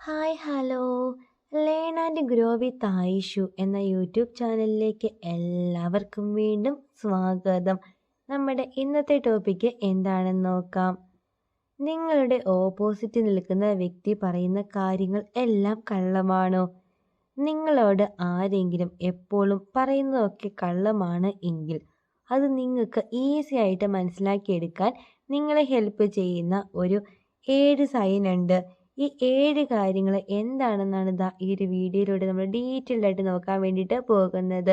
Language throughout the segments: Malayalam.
Hi hello learn and grow with Ayishu എന്ന യൂട്യൂബ് ചാനലിലേക്ക് എല്ലാവർക്കും വീണ്ടും സ്വാഗതം. നമ്മുടെ ഇന്നത്തെ ടോപ്പിക്ക് എന്താണെന്ന് നോക്കാം. നിങ്ങളുടെ ഓപ്പോസിറ്റ് നിൽക്കുന്ന വ്യക്തി പറയുന്ന കാര്യങ്ങൾ എല്ലാം കള്ളമാണോ? നിങ്ങളോട് ആരെങ്കിലും എപ്പോഴും പറയുന്നതൊക്കെ കള്ളമാണ് എങ്കിൽ അത് നിങ്ങൾക്ക് ഈസി ആയിട്ട് മനസ്സിലാക്കിയെടുക്കാൻ നിങ്ങളെ ഹെൽപ്പ് ചെയ്യുന്ന ഒരു 7 സൈൻ ഉണ്ട്. ഈ 7 കാര്യങ്ങൾ എന്താണെന്നാണ് ഈ ഒരു വീഡിയോയിലൂടെ നമ്മൾ ഡീറ്റെയിൽഡ് ആയിട്ട് നോക്കാൻ വേണ്ടിയിട്ട് പോകുന്നത്.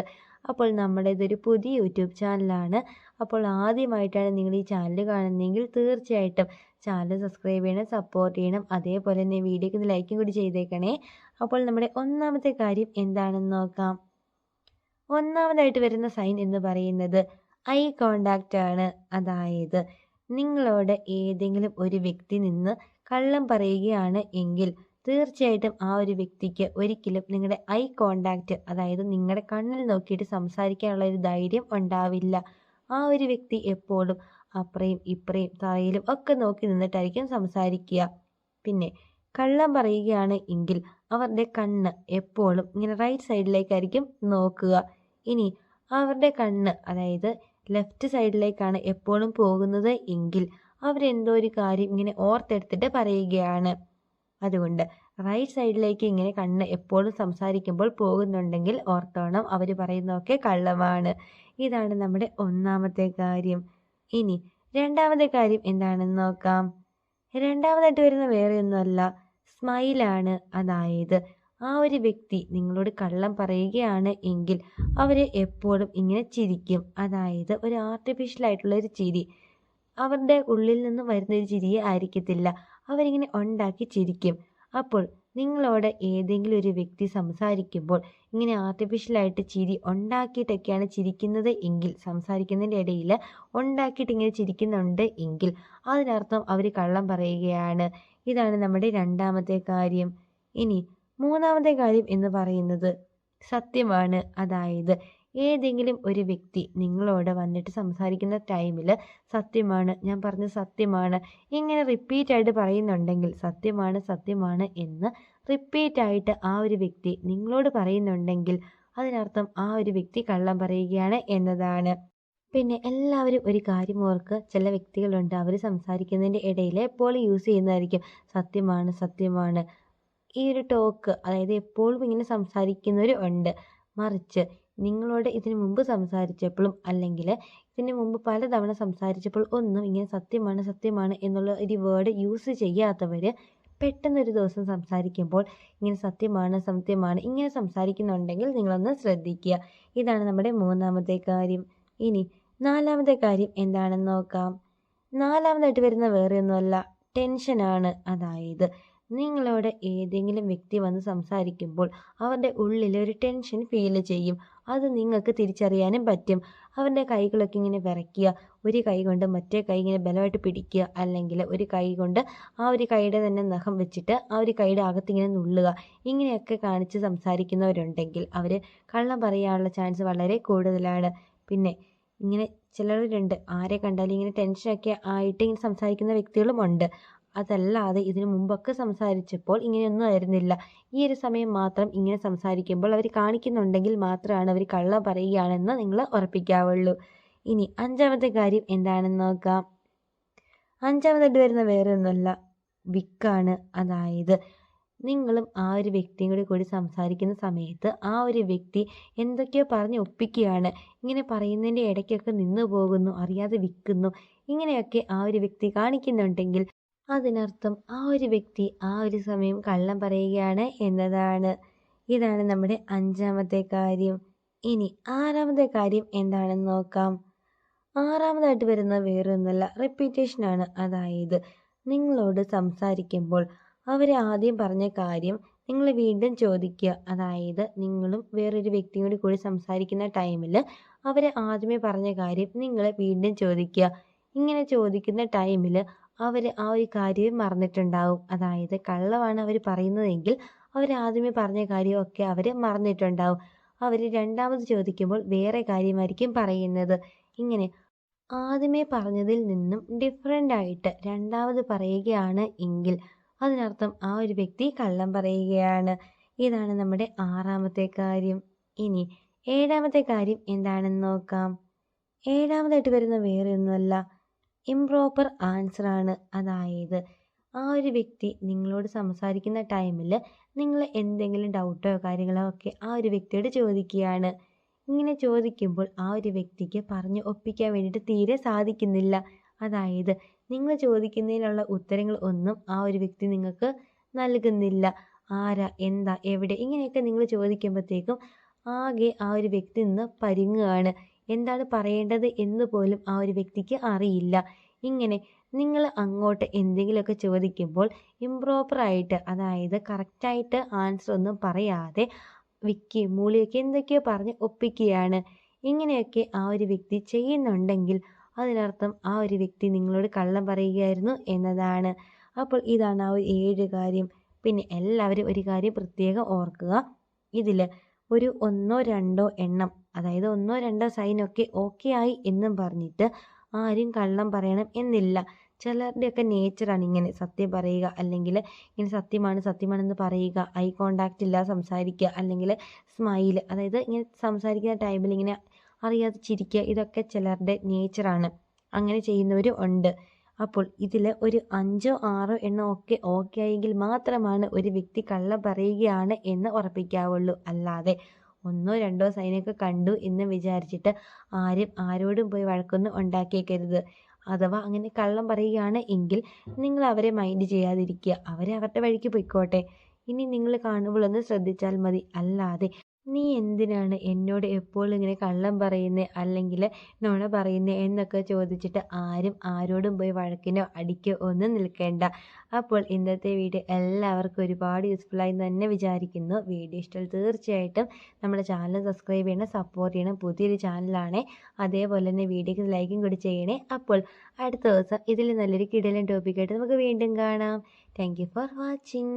അപ്പോൾ നമ്മുടെ ഇതൊരു പുതിയ യൂട്യൂബ് ചാനലാണ്. അപ്പോൾ ആദ്യമായിട്ടാണ് നിങ്ങൾ ഈ ചാനൽ കാണുന്നതെങ്കിൽ തീർച്ചയായിട്ടും ചാനൽ സബ്സ്ക്രൈബ് ചെയ്യണം, സപ്പോർട്ട് ചെയ്യണം. അതേപോലെ തന്നെ വീഡിയോക്ക് ഒന്ന് ലൈക്കും കൂടി ചെയ്തേക്കണേ. അപ്പോൾ നമ്മുടെ ഒന്നാമത്തെ കാര്യം എന്താണെന്ന് നോക്കാം. ഒന്നാമതായിട്ട് വരുന്ന സൈൻ എന്ന് പറയുന്നത് ഐ കോണ്ടാക്റ്റ് ആണ്. അതായത് നിങ്ങളോട് ഏതെങ്കിലും ഒരു വ്യക്തി നിന്ന് കള്ളം പറയുകയാണ് എങ്കിൽ തീർച്ചയായിട്ടും ആ ഒരു വ്യക്തിക്ക് ഒരിക്കലും നിങ്ങളുടെ ഐ കോണ്ടാക്റ്റ്, അതായത് നിങ്ങളുടെ കണ്ണിൽ നോക്കിയിട്ട് സംസാരിക്കാനുള്ള ഒരു ധൈര്യം ഉണ്ടാവില്ല. ആ ഒരു വ്യക്തി എപ്പോഴും അപ്പുറയും ഇപ്പുറയും തറയിലും ഒക്കെ നോക്കി നിന്നിട്ടായിരിക്കും സംസാരിക്കുക. പിന്നെ കള്ളം പറയുകയാണ് എങ്കിൽ അവരുടെ കണ്ണ് എപ്പോഴും ഇങ്ങനെ റൈറ്റ് സൈഡിലേക്കായിരിക്കും നോക്കുക. ഇനി അവരുടെ കണ്ണ് അതായത് ലെഫ്റ്റ് സൈഡിലേക്കാണ് എപ്പോഴും പോകുന്നത് എങ്കിൽ അവരെന്തോ ഒരു കാര്യം ഇങ്ങനെ ഓർത്തെടുത്തിട്ട് പറയുകയാണ്. അതുകൊണ്ട് റൈറ്റ് സൈഡിലേക്ക് ഇങ്ങനെ കണ്ണ് എപ്പോഴും സംസാരിക്കുമ്പോൾ പോകുന്നുണ്ടെങ്കിൽ ഓർത്തോണം, അവർ പറയുന്നതൊക്കെ കള്ളമാണ്. ഇതാണ് നമ്മുടെ ഒന്നാമത്തെ കാര്യം. ഇനി രണ്ടാമത്തെ കാര്യം എന്താണെന്ന് നോക്കാം. രണ്ടാമതായിട്ട് വരുന്ന വേറെ ഒന്നുമല്ല, സ്മൈലാണ്. അതായത് ആ ഒരു വ്യക്തി നിങ്ങളോട് കള്ളം പറയുകയാണ് എങ്കിൽ അവർ എപ്പോഴും ഇങ്ങനെ ചിരിക്കും. അതായത് ഒരു ആർട്ടിഫിഷ്യൽ ആയിട്ടുള്ള ഒരു ചിരി, അവരുടെ ഉള്ളിൽ നിന്ന് വരുന്ന ഒരു ചിരിയെ ആയിരിക്കത്തില്ല, അവരിങ്ങനെ ഉണ്ടാക്കി ചിരിക്കും. അപ്പോൾ നിങ്ങളോട് ഏതെങ്കിലും ഒരു വ്യക്തി സംസാരിക്കുമ്പോൾ ഇങ്ങനെ ആർട്ടിഫിഷ്യലായിട്ട് ചിരി ഉണ്ടാക്കിയിട്ടൊക്കെയാണ് ചിരിക്കുന്നത് എങ്കിൽ, സംസാരിക്കുന്നതിൻ്റെ ഇടയിൽ ഉണ്ടാക്കിയിട്ട് ഇങ്ങനെ ചിരിക്കുന്നുണ്ട് എങ്കിൽ അതിനർത്ഥം അവർ കള്ളം പറയുകയാണ്. ഇതാണ് നമ്മുടെ രണ്ടാമത്തെ കാര്യം. ഇനി മൂന്നാമത്തെ കാര്യം എന്ന് പറയുന്നത് സത്യമാണ്. അതായത് ഏതെങ്കിലും ഒരു വ്യക്തി നിങ്ങളോട് വന്നിട്ട് സംസാരിക്കുന്ന ടൈമിൽ സത്യമാണ്, ഞാൻ പറഞ്ഞ സത്യമാണ്, ഇങ്ങനെ റിപ്പീറ്റായിട്ട് പറയുന്നുണ്ടെങ്കിൽ സത്യമാണ് സത്യമാണ് എന്ന് റിപ്പീറ്റായിട്ട് ആ ഒരു വ്യക്തി നിങ്ങളോട് പറയുന്നുണ്ടെങ്കിൽ അതിനർത്ഥം ആ ഒരു വ്യക്തി കള്ളം പറയുകയാണ് എന്നതാണ്. പിന്നെ എല്ലാവരും ഒരു കാര്യം ഓർക്ക്, ചില വ്യക്തികളുണ്ട് അവർ സംസാരിക്കുന്നതിൻ്റെ ഇടയിൽ എപ്പോഴും യൂസ് ചെയ്യുന്നതായിരിക്കും സത്യമാണ് സത്യമാണ്. ഈ ഒരു ടോക്ക് അതായത് എപ്പോഴും ഇങ്ങനെ സംസാരിക്കുന്നവർ ഉണ്ട്. മറിച്ച് നിങ്ങളോട് ഇതിനു മുമ്പ് സംസാരിച്ചപ്പോഴും അല്ലെങ്കിൽ ഇതിനു മുമ്പ് പലതവണ സംസാരിച്ചപ്പോൾ ഒന്നും ഇങ്ങനെ സത്യമാണ് സത്യമാണ് എന്നുള്ള ഒരു വേർഡ് യൂസ് ചെയ്യാത്തവർ പെട്ടെന്നൊരു ദിവസം സംസാരിക്കുമ്പോൾ ഇങ്ങനെ സത്യമാണ് സത്യമാണ് ഇങ്ങനെ സംസാരിക്കുന്നുണ്ടെങ്കിൽ നിങ്ങളൊന്ന് ശ്രദ്ധിക്കുക. ഇതാണ് നമ്മുടെ മൂന്നാമത്തെ കാര്യം. ഇനി നാലാമത്തെ കാര്യം എന്താണെന്ന് നോക്കാം. നാലാമതായിട്ട് വരുന്ന വേറെ ഒന്നുമല്ല, ടെൻഷനാണ്. അതായത് നിങ്ങളോട് ഏതെങ്കിലും വ്യക്തി വന്ന് സംസാരിക്കുമ്പോൾ അവരുടെ ഉള്ളിൽ ഒരു ടെൻഷൻ ഫീൽ ചെയ്യും. അത് നിങ്ങൾക്ക് തിരിച്ചറിയാനും പറ്റും. അവരുടെ കൈകളൊക്കെ ഇങ്ങനെ വിറയ്ക്കുക, ഒരു കൈ കൊണ്ട് മറ്റേ കൈ ഇങ്ങനെ ബലമായിട്ട് പിടിക്കുക, അല്ലെങ്കിൽ ഒരു കൈ കൊണ്ട് ആ ഒരു കൈയുടെ തന്നെ നഖം വെച്ചിട്ട് ആ ഒരു കൈയുടെ അകത്തിങ്ങനെ നുള്ളുക, ഇങ്ങനെയൊക്കെ കാണിച്ച് സംസാരിക്കുന്നവരുണ്ടെങ്കിൽ അവർ കള്ളം പറയാനുള്ള ചാൻസ് വളരെ കൂടുതലാണ്. പിന്നെ ഇങ്ങനെ ചിലരുണ്ട്, ആരെ കണ്ടാലും ഇങ്ങനെ ടെൻഷനൊക്കെ ആയിട്ട് ഇങ്ങനെ സംസാരിക്കുന്ന വ്യക്തികളും ഉണ്ട്. അതല്ലാതെ ഇതിനു മുമ്പൊക്കെ സംസാരിച്ചപ്പോൾ ഇങ്ങനെയൊന്നും ആയിരുന്നില്ല, ഈ ഒരു സമയം മാത്രം ഇങ്ങനെ സംസാരിക്കുമ്പോൾ അവർ കാണിക്കുന്നുണ്ടെങ്കിൽ മാത്രമാണ് അവർ കള്ളം പറയുകയാണെന്ന് നിങ്ങൾ ഉറപ്പിക്കാവുള്ളൂ. ഇനി അഞ്ചാമത്തെ കാര്യം എന്താണെന്ന് നോക്കാം. അഞ്ചാമതായിട്ട് വരുന്ന വേറെ ഒന്നുമല്ല, വിക്കാണ്. അതായത് നിങ്ങളും ആ ഒരു വ്യക്തിയും കൂടി സംസാരിക്കുന്ന സമയത്ത് ആ ഒരു വ്യക്തി എന്തൊക്കെയോ പറഞ്ഞ് ഒപ്പിക്കുകയാണ്, ഇങ്ങനെ പറയുന്നതിൻ്റെ ഇടയ്ക്കൊക്കെ നിന്നു പോകുന്നു, അറിയാതെ വിൽക്കുന്നു, ഇങ്ങനെയൊക്കെ ആ ഒരു വ്യക്തി കാണിക്കുന്നുണ്ടെങ്കിൽ അതിനർത്ഥം ആ ഒരു വ്യക്തി ആ ഒരു സമയം കള്ളം പറയുകയാണ് എന്നതാണ്. ഇതാണ് നമ്മുടെ അഞ്ചാമത്തെ കാര്യം. ഇനി ആറാമത്തെ കാര്യം എന്താണെന്ന് നോക്കാം. ആറാമതായിട്ട് വരുന്നത് വേറെ ഒന്നുമല്ല, റെപ്യൂട്ടേഷനാണ്. അതായത് നിങ്ങളോട് സംസാരിക്കുമ്പോൾ അവർ ആദ്യം പറഞ്ഞ കാര്യം നിങ്ങൾ വീണ്ടും ചോദിക്കുക. അതായത് നിങ്ങളും വേറൊരു വ്യക്തിയും കൂടി സംസാരിക്കുന്ന ടൈമിൽ അവർ ആദ്യമേ പറഞ്ഞ കാര്യം നിങ്ങൾ വീണ്ടും ചോദിക്കുക. ഇങ്ങനെ ചോദിക്കുന്ന ടൈമിൽ അവർ ആ ഒരു കാര്യം മറന്നിട്ടുണ്ടാവും. അതായത് കള്ളമാണ് അവർ പറയുന്നതെങ്കിൽ അവർ ആദ്യമേ പറഞ്ഞ കാര്യമൊക്കെ അവർ മറന്നിട്ടുണ്ടാവും. അവർ രണ്ടാമത് ചോദിക്കുമ്പോൾ വേറെ കാര്യമായിരിക്കും പറയുന്നത്. ഇങ്ങനെ ആദ്യമേ പറഞ്ഞതിൽ നിന്നും ഡിഫറൻ്റ് ആയിട്ട് രണ്ടാമത് പറയുകയാണ് എങ്കിൽ അതിനർത്ഥം ആ ഒരു വ്യക്തി കള്ളം പറയുകയാണ്. ഇതാണ് നമ്മുടെ 6ാമത്തെ കാര്യം. ഇനി 7ാമത്തെ കാര്യം എന്താണെന്ന് നോക്കാം. 7ാമതായിട്ട് വരുന്ന വേറെ ഒന്നുമല്ല, ഇംപ്രോപ്പർ ആൻസർ ആണ്. അതായത് ആ ഒരു വ്യക്തി നിങ്ങളോട് സംസാരിക്കുന്ന ടൈമിൽ നിങ്ങൾ എന്തെങ്കിലും ഡൗട്ടോ കാര്യങ്ങളോ ഒക്കെ ആ ഒരു വ്യക്തിയോട് ചോദിക്കുകയാണ്. ഇങ്ങനെ ചോദിക്കുമ്പോൾ ആ ഒരു വ്യക്തിക്ക് പറഞ്ഞ് ഒപ്പിക്കാൻ വേണ്ടിയിട്ട് തീരെ സാധിക്കുന്നില്ല. അതായത് നിങ്ങൾ ചോദിക്കുന്നതിനുള്ള ഉത്തരങ്ങൾ ഒന്നും ആ ഒരു വ്യക്തി നിങ്ങൾക്ക് നൽകുന്നില്ല. ആരാ, എന്താ, എവിടെ, ഇങ്ങനെയൊക്കെ നിങ്ങൾ ചോദിക്കുമ്പോഴത്തേക്കും ആകെ ആ ഒരു വ്യക്തി നിന്ന് പരുങ്ങുകയാണ്. എന്താണ് പറയേണ്ടത് എന്ന് പോലും ആ ഒരു വ്യക്തിക്ക് അറിയില്ല. ഇങ്ങനെ നിങ്ങൾ അങ്ങോട്ട് എന്തെങ്കിലുമൊക്കെ ചോദിക്കുമ്പോൾ ഇംപ്രോപ്പറായിട്ട്, അതായത് കറക്റ്റായിട്ട് ആൻസർ ഒന്നും പറയാതെ വിക്കിയും മൂളിയൊക്കെ എന്തൊക്കെയോ പറഞ്ഞ് ഒപ്പിക്കുകയാണ്. ഇങ്ങനെയൊക്കെ ആ ഒരു വ്യക്തി ചെയ്യുന്നുണ്ടെങ്കിൽ അതിനർത്ഥം ആ ഒരു വ്യക്തി നിങ്ങളോട് കള്ളം പറയുകയായിരുന്നു എന്നതാണ്. അപ്പോൾ ഇതാണ് ആ ഒരു 7 കാര്യം. പിന്നെ എല്ലാവരും ഒരു കാര്യം പ്രത്യേകം ഓർക്കുക. ഇതിൽ ഒരു 1 2 എണ്ണം, അതായത് 1 2 സൈനൊക്കെ ഓക്കെ ആയി എന്നും പറഞ്ഞിട്ട് ആരും കള്ളം പറയണം എന്നില്ല. ചിലരുടെയൊക്കെ നേച്ചറാണ് ഇങ്ങനെ സത്യം പറയുക, അല്ലെങ്കിൽ ഇങ്ങനെ സത്യമാണെന്ന് പറയുക, ഐ കോണ്ടാക്റ്റ് ഇല്ലാതെ സംസാരിക്കുക, അല്ലെങ്കിൽ സ്മൈല്, അതായത് ഇങ്ങനെ സംസാരിക്കുന്ന ടൈമിൽ ഇങ്ങനെ അറിയാതെ ചിരിക്കുക. ഇതൊക്കെ ചിലരുടെ നേച്ചറാണ്. അങ്ങനെ ചെയ്യുന്നവരും ഉണ്ട്. അപ്പോൾ ഇതിൽ ഒരു 5 6 എണ്ണം ഒക്കെ ഓക്കെ ആയെങ്കിൽ മാത്രമാണ് ഒരു വ്യക്തി കള്ളം പറയുകയാണ് എന്ന് ഉറപ്പിക്കാവുള്ളൂ. അല്ലാതെ 1 2 സൈനൊക്കെ കണ്ടു എന്ന് വിചാരിച്ചിട്ട് ആരും ആരോടും പോയി വഴക്കൊന്നും ഉണ്ടാക്കിയേക്കരുത്. അഥവാ അങ്ങനെ കള്ളം പറയുകയാണ് എങ്കിൽ നിങ്ങൾ അവരെ മൈൻഡ് ചെയ്യാതിരിക്കുക. അവരെ അവരുടെ വഴിക്ക് പൊയ്ക്കോട്ടെ. ഇനി നിങ്ങൾ കാണുമ്പോൾ ഒന്ന് ശ്രദ്ധിച്ചാൽ മതി. അല്ലാതെ നീ എന്തിനാണ് എന്നോട് എപ്പോഴും ഇങ്ങനെ കള്ളം പറയുന്നത്, അല്ലെങ്കിൽ നുണ പറയുന്നത് എന്നൊക്കെ ചോദിച്ചിട്ട് ആരും ആരോടും പോയി വഴക്കിനോ അടിക്കോ ഒന്നും നിൽക്കേണ്ട. അപ്പോൾ ഇന്നത്തെ വീഡിയോ എല്ലാവർക്കും ഒരുപാട് യൂസ്ഫുള്ളായി തന്നെ വിചാരിക്കുന്നു. വീഡിയോ ഇഷ്ടമായി തീർച്ചയായിട്ടും നമ്മുടെ ചാനൽ സബ്സ്ക്രൈബ് ചെയ്യണം, സപ്പോർട്ട് ചെയ്യണം. പുതിയൊരു ചാനലാണേ. അതേപോലെ തന്നെ വീഡിയോക്ക് ലൈക്കും കൂടി ചെയ്യണേ. അപ്പോൾ അടുത്ത ദിവസം ഇതിൽ നല്ലൊരു കിടിലൻ ടോപ്പിക്കായിട്ട് നമുക്ക് വീണ്ടും കാണാം. Thank you for watching.